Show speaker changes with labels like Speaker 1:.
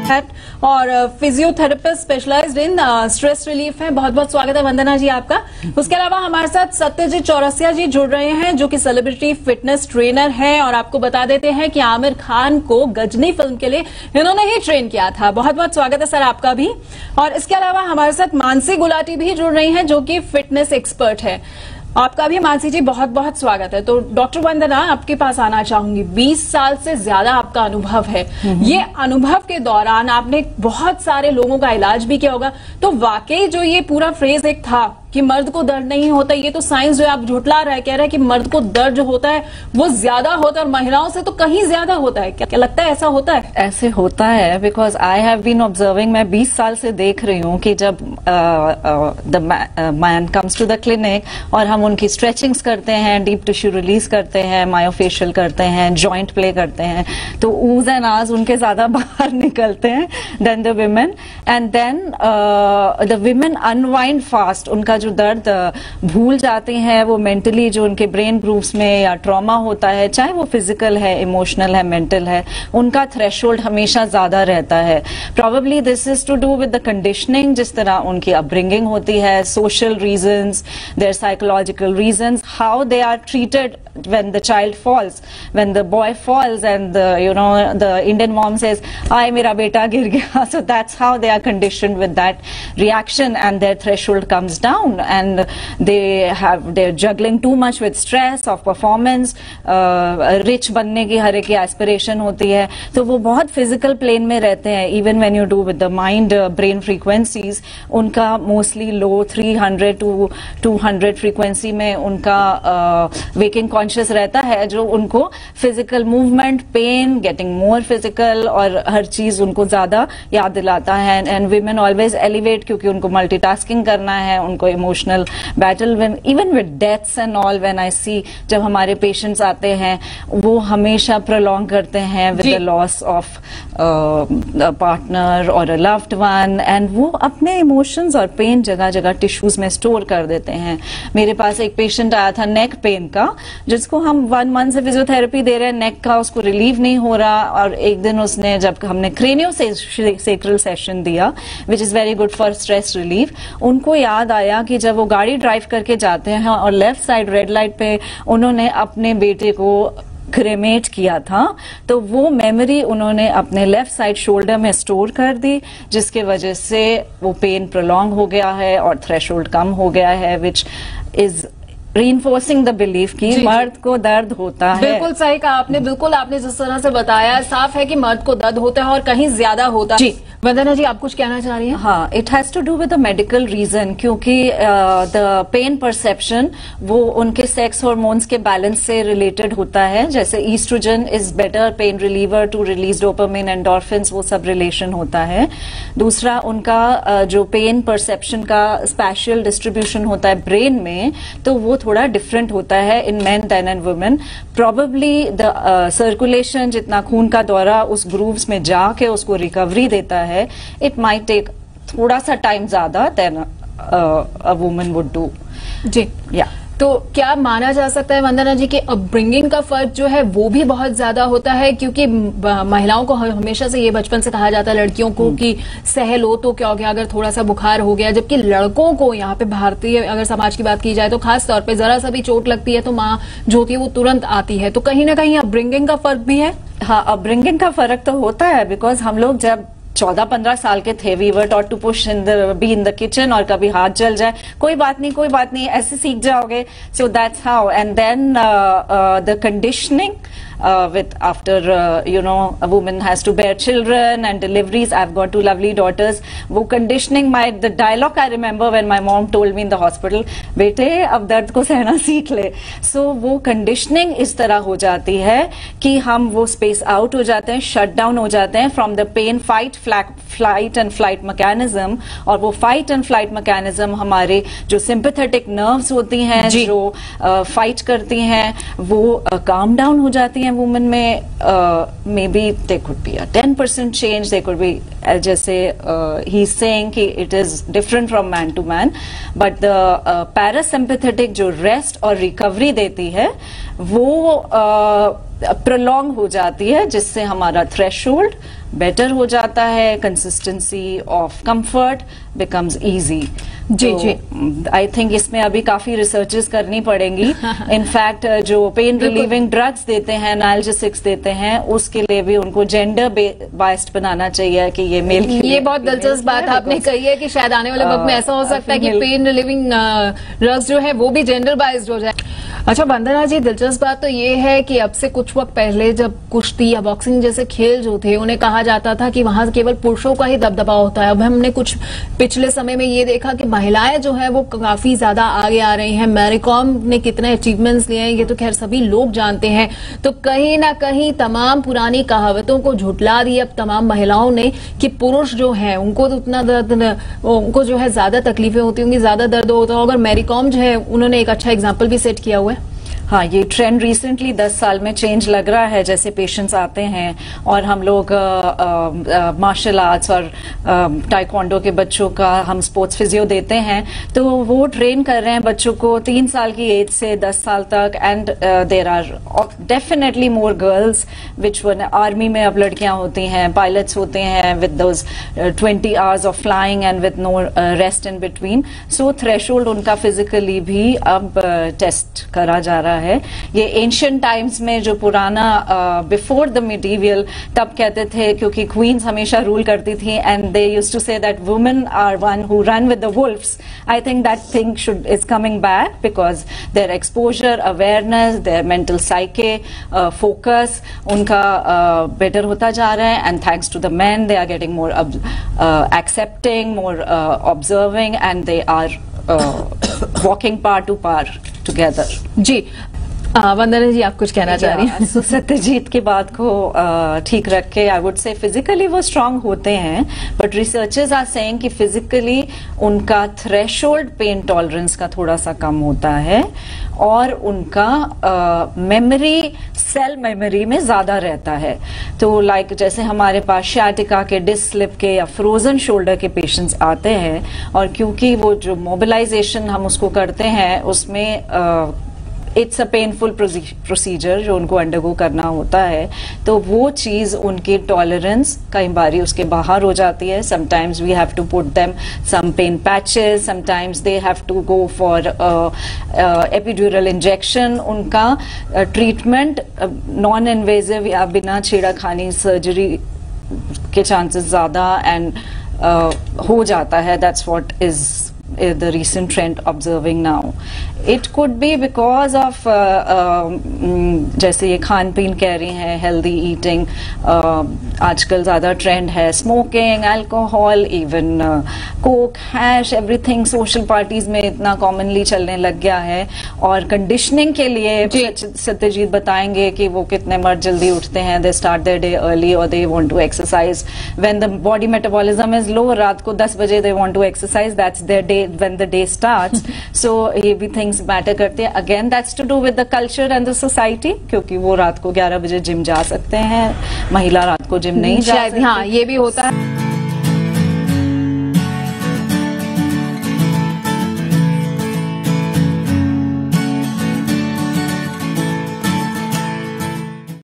Speaker 1: Head और physiotherapist specialised in stress relief है। बहुत बहुत स्वागत है वंदना जी आपका। उसके अलावा हमारे साथ सत्यजीत चौरसिया जी जुड़ रहे हैं जो कि सेलिब्रिटी फिटनेस ट्रेनर हैं और आपको बता देते हैं कि आमिर खान को गजनी फिल्म के लिए इन्होंने ही ट्रेन किया था। बहुत बहुत स्वागत है सर आपका भी। और इसके अलावा हमारे साथ मानसी गुलाटी भी जुड़ रही हैं जो कि फिटनेस एक्सपर्ट है। आपका भी मानसी जी बहुत बहुत स्वागत है। तो डॉक्टर वंदना आपके पास आना चाहूंगी। 20 साल से ज्यादा आपका अनुभव है। ये अनुभव के दौरान आपने बहुत सारे लोगों का इलाज भी किया होगा। तो वाकई जो ये पूरा फ्रेज एक था कि मर्द को दर्द नहीं होता, ये तो साइंस जो है आप झुठला रहा है, कह रहा है कि मर्द को दर्द जो होता है वो ज्यादा होता है और महिलाओं से तो कहीं ज्यादा होता है। क्या लगता है ऐसा होता है?
Speaker 2: ऐसे होता है because I have been observing. मैं 20 साल से देख रही हूँ कि जब the man comes to the clinic और हम उनकी स्ट्रेचिंग्स करते हैं, डीप टिश्यू रिलीज करते हैं, मायोफेशियल करते हैं, जॉइंट प्ले करते हैं, तो ऊज एंड आज उनके ज्यादा बाहर निकलते हैं then the women. And then the women unwind fast. उनका जो दर्द भूल जाते हैं वो मेंटली, जो उनके ब्रेन ग्रूव्स में या ट्रॉमा होता है, चाहे वो फिजिकल है, इमोशनल है, मेंटल है, उनका थ्रेशोल्ड हमेशा ज्यादा रहता है। Probably this is to do with the conditioning, जिस तरह उनकी अपब्रिंगिंग होती है, social reasons, there psychological reasons, how they are treated when the child falls, when the boy falls and the Indian mom says, "Ay, mera beta gir gaya." So that's how they are conditioned with that reaction and their threshold comes down and they're juggling too much with stress of performance. Rich बनने की हर एक की aspiration होती है, तो वो बहुत physical plane में रहते हैं। Even when you do with the mind brain frequencies, उनका mostly low 300 to 200 frequency में उनका waking कॉन्शियस रहता है, जो उनको physical movement, pain, getting more physical और हर चीज उनको ज्यादा याद दिलाता है। एंड वीमेन ऑलवेज एलिवेट क्योंकि उनको मल्टीटास्किंग करना है, उनको emotional battle even with deaths and all. When I see, जब हमारे पेशेंट्स आते हैं वो हमेशा प्रोलॉन्ग करते हैं with the loss of partner और अ लव्ड वन, एंड वो अपने इमोशंस और पेन जगह जगह टिश्यूज में स्टोर कर देते हैं। मेरे पास एक पेशेंट आया था नेक पेन का, जिसको हम 1 मंथ से फिजियोथेरेपी दे रहे हैं, नेक का उसको रिलीव नहीं हो रहा। और एक दिन उसने, जब हमने क्रेनियो सेक्रल सेशन दिया which is very good for stress relief, उनको याद आया कि जब वो गाड़ी ड्राइव करके जाते हैं और लेफ्ट साइड रेड लाइट पे उन्होंने अपने बेटे को क्रेमेट किया था, तो वो मेमोरी उन्होंने अपने लेफ्ट साइड शोल्डर में स्टोर कर दी, जिसके वजह से वो पेन प्रोलॉन्ग हो गया है और थ्रेशोल्ड कम हो गया है, which is reinforcing the belief कि मर्द को दर्द होता है।
Speaker 1: बिल्कुल सही कहा आपने। बिल्कुल आपने जिस तरह से बताया, साफ है कि मर्द को दर्द होता है और कहीं ज्यादा होता है। जी वंदना जी, आप कुछ कहना चाह रही हैं?
Speaker 2: हाँ, it has to do with the medical reason, क्योंकि द पेन परसेप्शन वो उनके सेक्स हार्मोन्स के बैलेंस से रिलेटेड होता है। जैसे oestrogen is better pain reliever to release dopamine, endorphins, वो सब रिलेशन होता है। दूसरा, उनका जो पेन परसेप्शन का स्पेशल डिस्ट्रीब्यूशन होता है ब्रेन में, तो वो थोड़ा डिफरेंट होता है in men than in women. Probably the circulation, जितना खून का दौरा उस ग्रूव्स में जाके उसको रिकवरी देता है, इट माइट टेक थोड़ा सा टाइम ज्यादा than a woman would do.
Speaker 1: जी या तो क्या माना जा सकता है वंदना जी कि अपब्रिंगिंग का फर्क जो है वो भी बहुत ज्यादा होता है? क्योंकि महिलाओं को हमेशा से ये बचपन से कहा जाता है लड़कियों को कि सह लो तो क्या हो गया अगर थोड़ा सा बुखार हो गया, जबकि लड़कों को यहाँ पे भारतीय अगर समाज की बात की जाए तो खास तौर पे जरा सा भी चोट लगती है तो माँ जो होती है वो तुरंत आती है। तो कहीं ना कहीं अपब्रिंगिंग का फर्क भी है?
Speaker 2: हाँ, अपब्रिंगिंग का फर्क तो होता है, बिकॉज हम लोग जब 14-15 साल के थे, we were taught to push be in the kitchen, और कभी हाथ जल जाए, कोई बात नहीं, कोई बात नहीं, ऐसे सीख जाओगे। So that's how. And then the conditioning with after a woman has to bear children and deliveries. I've got 2 lovely daughters. वो conditioning, the dialogue I remember when my mom told me in the hospital, बेटे अब दर्द को सहना सीख ले। So वो conditioning इस तरह हो जाती है कि हम वो space out हो जाते हैं, shut down हो जाते हैं from the pain flight and flight mechanism। और वो fight and flight mechanism हमारे जो sympathetic nerves होती हैं, जो fight करती हैं, वो calm down हो जाती हैं women में। maybe there could be a 10% change, there could be जैसे ही इज सेइंग कि it is different from man to man, but the parasympathetic जो रेस्ट और रिकवरी देती है वो प्रोलॉन्ग हो जाती है, जिससे हमारा थ्रेशोल्ड बेटर हो जाता है, consistency of comfort becomes easy.
Speaker 1: जी जी,
Speaker 2: आई थिंक इसमें अभी काफी रिसर्चेस करनी पड़ेंगी। इनफैक्ट जो पेन रिलीविंग ड्रग्स देते हैं, एनाल्जेसिक्स देते हैं, उसके लिए भी उनको जेंडर बाइस्ड बनाना चाहिए कि ये मेल के लिए।
Speaker 1: ये बहुत दिलचस्प बात आपने कही है कि शायद आने वाले वक्त में ऐसा हो सकता है कि पेन रिलीविंग ड्रग्स जो है वो भी जेंडर बाइज्ड हो जाए। अच्छा वंदना जी, दिलचस्प बात तो ये है कि अब से कुछ वक्त पहले जब कुश्ती या बॉक्सिंग जैसे खेल जो थे उन्हें कहा जाता था कि वहां केवल पुरुषों का ही दबदबा होता है। अब हमने कुछ पिछले समय में ये देखा कि महिलाएं जो है वो काफी ज्यादा आगे आ रही हैं। मैरी कॉम ने कितने अचीवमेंट्स लिए हैं ये तो खैर सभी लोग जानते हैं। तो कहीं ना कहीं तमाम पुरानी कहावतों को झुटला दी अब तमाम महिलाओं ने कि पुरुष जो है उनको तो उतना दर्द, उनको जो है ज्यादा तकलीफें होती होंगी, ज्यादा दर्द होता होगा। और मैरी कॉम जो है उन्होंने एक अच्छा एग्जाम्पल भी सेट किया हुआ है।
Speaker 2: हाँ, ये ट्रेंड रिसेंटली 10 साल में चेंज लग रहा है। जैसे पेशेंट्स आते हैं और हम लोग मार्शल आर्ट्स और टाइक्वांडो के बच्चों का हम स्पोर्ट्स फिजियो देते हैं, तो वो ट्रेन कर रहे हैं बच्चों को 3 साल की एज से 10 साल तक। And there are definitely more girls which one army में अब लड़कियां होती हैं, पायलट्स होते हैं with those 20 hours of flying and with no rest in between. So threshold उनका फिजिकली भी अब टेस्ट करा जा रहा है। ये एंशियंट टाइम्स में जो पुराना बिफोर द मिडीवियल, तब कहते थे क्योंकि क्वींस हमेशा रूल करती थी and they used to say that women are one who run with the wolves. I think that thing is coming back because their exposure, awareness, their mental psyche, focus उनका better होता जा रहा है। And thanks to the man they are getting more accepting, more observing and they are walking par to par together.
Speaker 1: जी वंदना जी, आप कुछ कहना चाह रही हैं?
Speaker 2: सत्यजीत की बात को ठीक रख के आई वुड से फिजिकली वो स्ट्रांग होते हैं, बट रिसर्चर्स आर सेइंग कि फिजिकली उनका थ्रेशोल्ड पेन टॉलरेंस का थोड़ा सा कम होता है और उनका मेमोरी, सेल मेमोरी में ज्यादा रहता है। तो लाइक जैसे हमारे पास शाटिका के, डिस्क स्लिप के या फ्रोजन शोल्डर के पेशेंट्स आते हैं, और क्योंकि वो जो मोबिलाइजेशन हम उसको करते हैं उसमें इट्स अ पेनफुल प्रोसीजर जो उनको अंडरगो करना होता है, तो वो चीज उनकी टॉलरेंस कई बारी उसके बाहर हो जाती है। Sometimes we have to put them some pain patches, sometimes they have to go for epidural injection. उनका ट्रीटमेंट नॉन इन्वेजिव या बिना छेड़ाखानी सर्जरी के चांसेस ज्यादा एंड हो जाता है। That's what is the recent trend observing now. It could be because of जैसे ये खान पीन कह रही हैं, healthy eating, आजकल ज्यादा ट्रेंड है smoking, alcohol, even Coke, hash, everything social parties में इतना कॉमनली चलने लग गया है। और कंडीशनिंग के लिए सत्यजीत बताएंगे कि वो कितने मर्द जल्दी उठते हैं, they start their day early और they want to exercise when the body metabolism is low. रात को 10 बजे they want to exercise, that's their day when the day starts. So ये भी things matter करते हैं। Again that's to do with the culture and the society, क्योंकि वो रात को 11 बजे जिम जा सकते हैं, महिला रात को जिम नहीं जा सकती।
Speaker 1: हाँ, ये भी होता है।